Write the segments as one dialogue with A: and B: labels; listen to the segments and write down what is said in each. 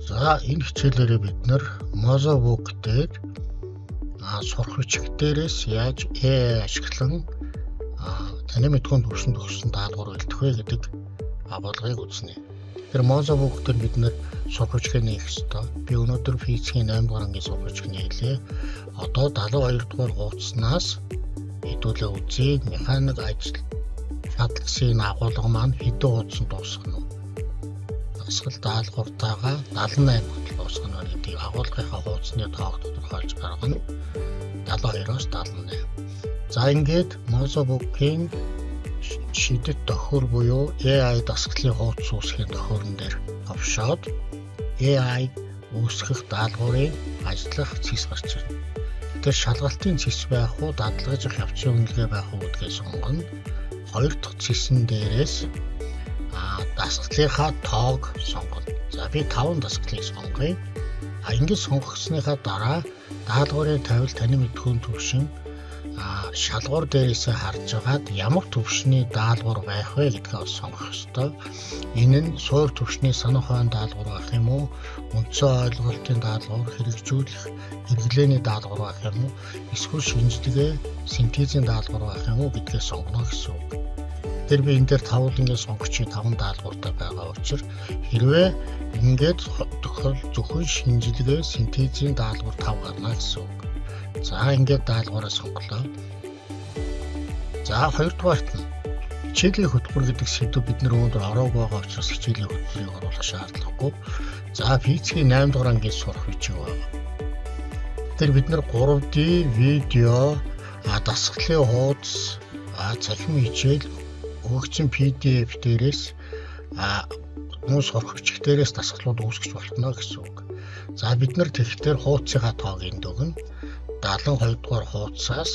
A: За энэ хичээлээрээ бид нэр Mozabook дээр сурах бичиг дээрээс яаж ашиглан таны мэдхүйн төвшөнд өгсөн даалгавар бэлдэх вэ гэдэг бодлогыг үзнэ. Тэгэхээр Mozabook дээр бид нэр сурах бичиг нээх ёстой. Би өнөөдөр физикийн 8 дугаар ангийн сурах бичиг нээлээ. Одоо 72 дугаар хуудаснаас хэдүүлээ үзье. Механик ажил шаардлагын агуулга маань хэдэн хуудасанд дуусгах нь. Асгал даалгавартайгаа 78 хүртэл дуусгах нь гэдэг агуулгынхаа хуудасны тоог тодорхойлж гаргана. 72-оос 78. За ингээд Mozabook-ийн шидэт тохиор буюу AI дасгалын хуудас үүсгэхийн тохиорон дээр товшоод AI үүсгэх даалгаврыг ажиллах цэс гарч ирнэ. Тэр шалгалтын цэс байх уу, дадлагжих явцын үнэлгээ байх уу гэдгээ сонгоно. Хоёр дахь цэсэн дээрээс дасгалынхаа тоог сонгоно. За би 5 дасгалыг сонгоё. Ингээд сонгогсныхаа дараа даалгаврын тавил таны мэдхүйн төвшин шалгуур дээрээсээ харж агаад ямар төвшний даалгавар байх вэ гэдгээ сонгох ёстой. Энэ нь суур төвшний санах ухааны даалгавар байх юм уу, үндсэн ойлголтын даалгавар, хэрэгжүүлэх хэрэглээний даалгавар байх юм уу, эсвэл шинжлэгээ синтезийн даалгавар байх юм уу гэдгээ сонгоно гэсэн үг. Тэр би энэ дээр 5 ингээд сонгочих 5 даалгавартай байгаа учраас хэрвээ ингээд тохиол зөвхөн шинжилгээ синтезийн даалгавар 5 гарна гэсэн үг. За ингээд даалгавраа сонголоо. За хоёрдугаарт нь хичээлийн хөтөлбөр гэдэг сэдв бид нэр өнөөдөр ороогүй байгаа учраас хичээлийн хөтөлбөрийг оруулах шаардлагагүй. За физикийн 8 дугаар ангийн сурах бичиг байгаа. Тэр бид нэр 3D видео, дасгалын хуудас, цахим хичээл өгөгдсөн PDF дээрээс мөн сурах бичиг дээрээс дасгалууд үүсгэж болно гэсэн үг. За бид нар тэгэхээр хуудасынхаа тоог энд өгнө. 72 дугаар хуудасаас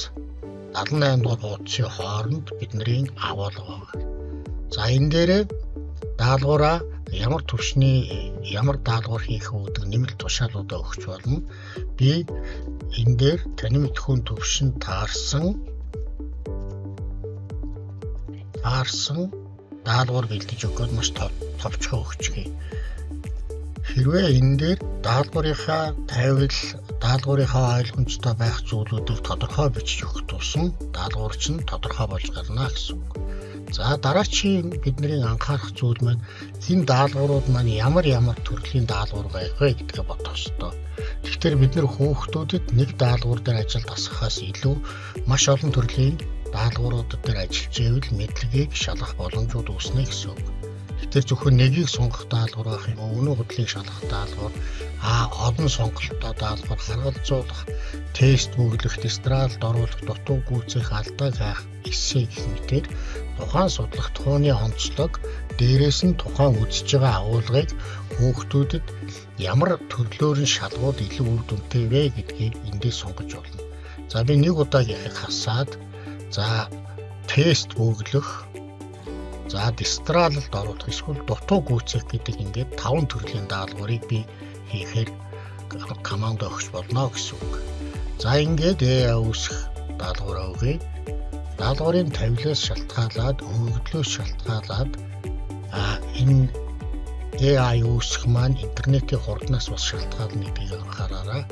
A: 78 дугаар хуудсын хооронд бидний агуулга байгаа. За энэ дээрээ даалгавраа ямар төвшний ямар даалгавар хийх үү гэдэг нэмэлт тушаалуудаа өгч болно. Би энэ дээр таны мэдхүйн төвшин таарсан даалгавар бэлдэж өгөхөд маш товчхон өгчгээ. Хэрвээ энэ дээр даалгаврынхаа тавил, даалгаврынхаа ойлгомжтой байх зүйлүүдийг тодорхой бичиж өгөх тусам даалгавар чинь тодорхой болж гарна гэсэн үг. За дараачийн бидний анхаарах зүйл маань энэ даалгаврууд маань ямар төрлийн даалгавар байх вэ гэдгээ бодох ёстой. Тэгэхээр бид нэр хүүхдүүдэд нэг даалгавар дээр ажил тасахаас илүү маш олон төрлийн даалгавруудад дээр ажиллаж ивэл мэдлэгийг шалгах боломжууд үүснэ гэсэн үг. Тэр зөвхөн нэгийг сонгох даалгавар байх юм уу, өнөө худлыг шалгах даалгавар, олон сонголттой даалгавар, харгалзуулах, тест бүглэх, тестралд оруулах, дутуу гүйцэх, алдааг хаах, эссе гэх мэтээр тухайн судлах тухайны онцлог, дээрээс нь тухайн үзэж байгаа агуулгыг хүүхдүүдэд ямар төрлөөр нь шалгууд илүү үр дүнтэй вэ гэдгийг эндээс сонгож болно. За би нэг удаа яхих хасаад, за тест бүглэх, за тестралд оруулах, эсвэл дутуу гүйцэх гэдэг ингээд 5 төрлийн даалгаврыг би хийхээр команд өгч болно гэсэн үг. За ингээд AI үүсгэх даалгавраа өгье. Даалгаврын тавилаас шалтгаалаад, өгөгдлөөс шалтгаалаад энэ AI үүсгэх маань интернетийн хурднаас бас шалтгаална гэдгийг анхаараарай.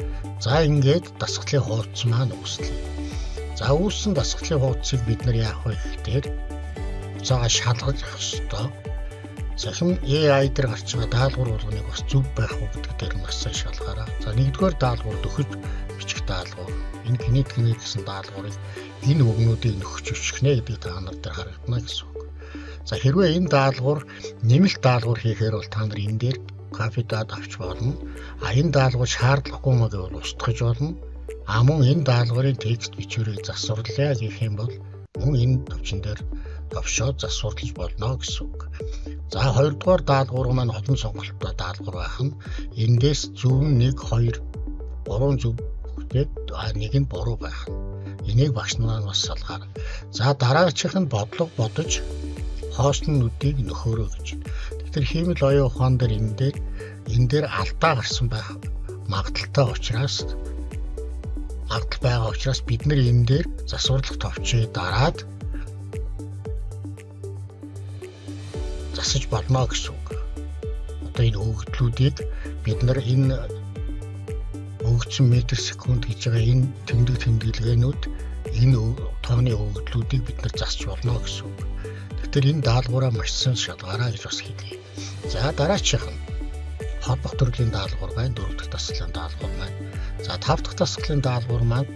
A: За ингээд дасгалын хуудас маань үүслэе. За үүссэн дасгалын хуудсыг бид нар яах вэ гэхээр шалгаж ёстой. Захин AI дээр гарч байгаа даалгавар болгоныг бас зөв байх уу гэдэг дээр маш сайн шалгаарай. За нэгдүгээр даалгавар дөхөж бичих даалгавар. Энэ генет гэсэн даалгаврыг энэ өгнүүдийг нөхөж өчгнэ гэдэг та нар дээр харагдана гэсэн үг. За хэрвээ энэ даалгавар нэмэлт даалгавар хийхээр бол та нар энэ дээр копидад авч болно. Энэ даалгавар шаардлагагүй маа гэвэл устгах болно. Мөн энэ даалгаврын текст бичвэрийг засварлая гэх юм бол мөн энэ төвчин дээр товшоод засварлаж болно гэсэн үг. За хоёрдугаар даалгавар маань олон сонголттой даалгавар байх нь эндээс зөв 1, 2, 3 зөв тэгээд нэг нь буруу байх. Энийг багш нар бас салгаар. За дараагийнх нь бодлого бодож хоосон нүдийг нөхөөрөө гэж. Тэгэхээр хиймэл оюун ухаан дээр энэ дээр алдаа гарсан байх магадaltaй учраас бид нар энэ дээр засварлах товчийг дараад засаж болно гэсэн үг. одоо энэ өгөгдлүүдийг бид нар энэ өгөгдсөн метр секунд гэж байгаа энэ тэмдэглэгээнүүд энэ тооны өгөгдлүүдийг бид нар засч болно гэсэн үг. Тэгэхээр энэ даалгавраа маш сайн шалгаараа гэж бас хэлье. За дараачих нь холбох төрлийн даалгавар байна, 4 дахь дасгалын даалгавар байна. За 5 дахь дасгалын даалгавар маань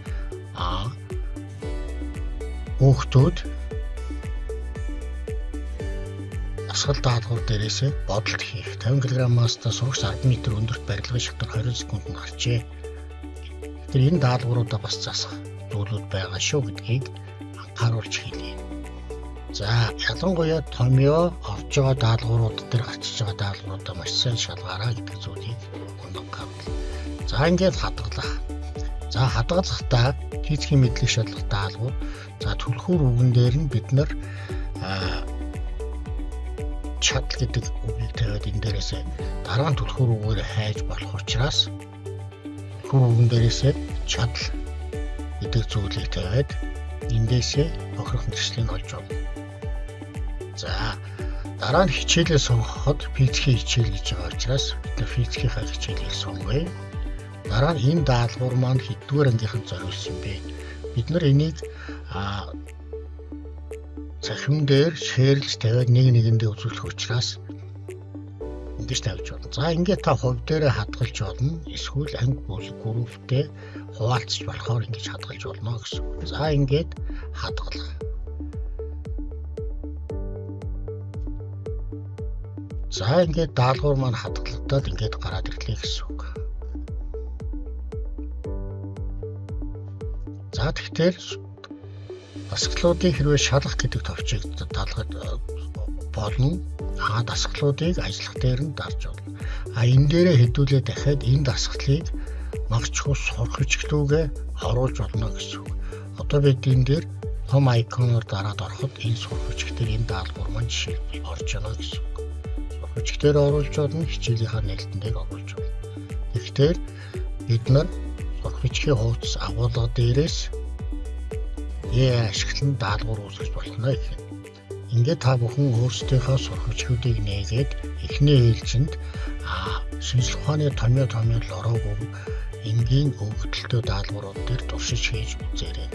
A: хүүхдүүд дасгал даалгавар дээрээсээ бодолт хийх 50 кг-аас сурагч 10 м өндөрт барилгын шатар 20 секундэд гарчээ. Тэр энэ даалгавруудаа бас засах зүйлүүд байгаа шүү гэдгийг анхааруулж хэлье. За ялангуяа томьёо авч байгаа даалгаврууд дээр гарчиж байгаа даалгавруудаа маш сайн шалгаараа гэдэг зүйлийг анхааруул. За ингээд хадгалах. За хадгалахдаа физикийн мэдлэг шалгах даалгавар. За түлхүүр үгэн дээр нь бид нар чадал гэдэг үгийг тавиад энэ дээрээсээ дараа нь түлхүүр үгээр хайж болох учраас түлхүүр үгэн дээрээсээ чадал гэдэг зүйлийг тавиад эндээсээ бохирох нэршлийг олж авна. За дараа нь хичээлээ сонгоход физикийн хичээл гэж байгаа учраас бид нар физикийнхаа хичээлийг сонгоё. Дараа нь энэ даалгавар маань хэддүгээр ангийнханд зориулсан бэ? Бид нар энийг цахим дээр шеэрлж тавиад нэгэндээ үзүүлэх учраас ингэж тавьж байна. За ингээд та хувь дээрээ хадгалж болно. Эсвэл анги бүрэлдэхүүнтэй хуваалцж болохоор ингэж хадгалж болно гэсэн. За ингээд хадгалах. За ингээд даалгавар маань хадгалагдаад ингээд гараад ирлээ гэсэн үг. За тэгэхээр дасгалуудыг хэрвээ шалгах гэдэг товчийг даалгад болно. Дасгалуудыг ажиллах дээр нь дарж болно. Энэ дээрээ хэдүүлээ дахиад энэ дасгалыг магчхус сурах хичээлүүгээ оруулж болно гэсэн үг. Одоо бид энэ дээр том айконоор дараад ороход энэ сурах хичээлээр энэ даалгавар маань жишээ орж байна гэсэн үг. Сурах хичээлээр оруулж болно, хичээлийнхаа нээлтэн дээр оруулж болно. Тэгэхээр бид нар сурах хичээлийн хуудас агуулга дээрээс ашиглан даалгавар үүсгэж болно гэх юм. Ингээд та бүхэн өөрсдийнхөө сурах хичээлүүдийг нээгээд эхний ээлжинд шинжлэх ухааны томьёо ороогүй энгийн өгөгдөлтөө даалгаврууд дээр туршиж хийж үзээрэй.